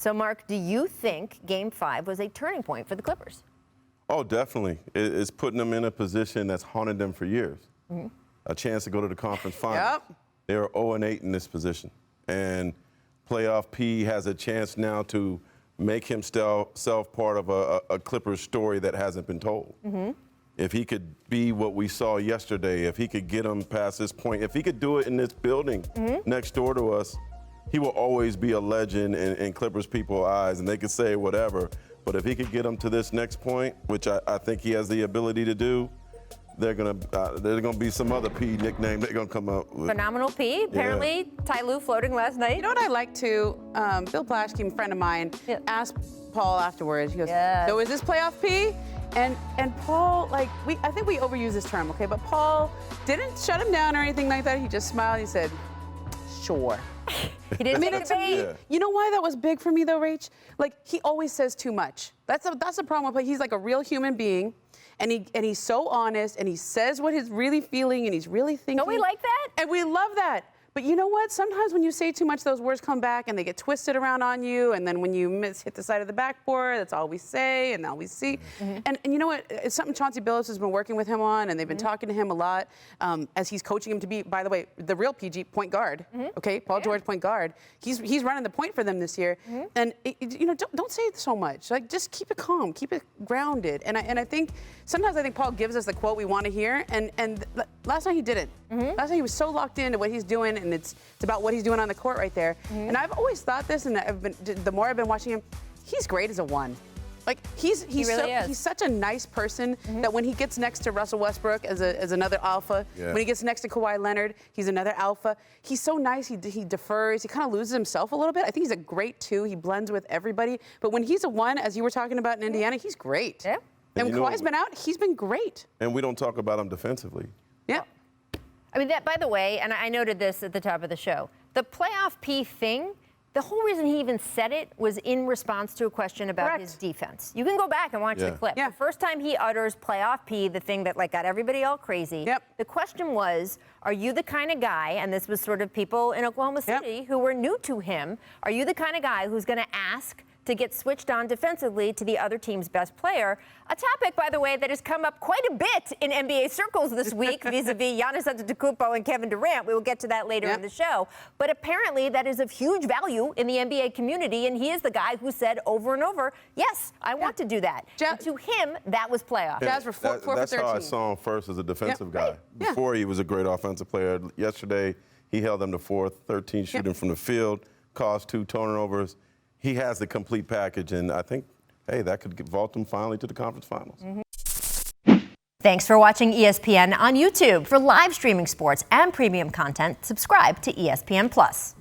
So, Mark, do you think Game 5 was a turning point for the Clippers? Oh, definitely. It's putting them in a position that's haunted them for years. Mm-hmm. A chance to go to the conference finals. Yep. They're 0-8 in this position. And playoff P has a chance now to make himself part of a Clippers story that hasn't been told. Mm-hmm. If he could be what we saw yesterday, if he could get them past this point, if he could do it in this building next door to us, he will always be a legend in Clippers people's eyes, and they could say whatever. But if he could get them to this next point, which I think he has the ability to do, there's gonna be some other P nickname they're gonna come up with. Phenomenal P. Apparently, Yeah. Ty Lue floating last night. You know what I like too? Bill Plaschke, a friend of mine, asked Paul afterwards. He goes, "So is this playoff P?" And Paul, I think we overuse this term, okay? But Paul didn't shut him down or anything like that. He just smiled. He said, "Sure." He didn't take it's the bait. Yeah. You know why that was big for me though, Rach? He always says too much. That's the problem with him. He's like a real human being, and he's so honest, and he says what he's really feeling and he's really thinking. Don't we like that? And we love that. But you know what? Sometimes when you say too much, those words come back and they get twisted around on you. And then when you hit the side of the backboard, that's all we say and all we see. Mm-hmm. And you know what? It's something Chauncey Billups has been working with him on, and they've been talking to him a lot as he's coaching him to be, by the way, the real PG point guard. Okay, Paul George point guard. He's running the point for them this year. And don't say it so much. Just keep it calm, keep it grounded. And I think sometimes Paul gives us the quote we want to hear. And last night he didn't. Last night he was so locked into what he's doing. And it's about what he's doing on the court right there. And I've always thought this, and the more I've been watching him, he's great as a one. He's such a nice person that when he gets next to Russell Westbrook as another alpha, when he gets next to Kawhi Leonard, he's another alpha. He's so nice. He defers. He kind of loses himself a little bit. I think he's a great two. He blends with everybody. But when he's a one, as you were talking about in Indiana, he's great. Yeah. And when Kawhi's been out, he's been great. And we don't talk about him defensively. Yeah. I mean, that, by the way, and I noted this at the top of the show, the playoff P thing, the whole reason he even said it was in response to a question about his defense. You can go back and watch the clip. Yeah. The first time he utters playoff P, the thing that got everybody all crazy, the question was, are you the kind of guy, and this was sort of people in Oklahoma City who were new to him, are you the kind of guy who's going to ask to get switched on defensively to the other team's best player? A topic, by the way, that has come up quite a bit in NBA circles this week vis-a-vis Giannis Antetokounmpo and Kevin Durant. We will get to that later in the show. But apparently that is of huge value in the NBA community, and he is the guy who said over and over, yes, I want to do that. And to him, that was playoff. Jazz were 4 for 13. That's how I saw him first as a defensive guy. Before he was a great offensive player. Yesterday, he held them to 13 shooting from the field, caused 2 turnovers. He has the complete package, and I think, hey, that could vault them finally to the conference finals. Thanks for watching ESPN on YouTube. For live streaming sports and premium content, subscribe to ESPN+.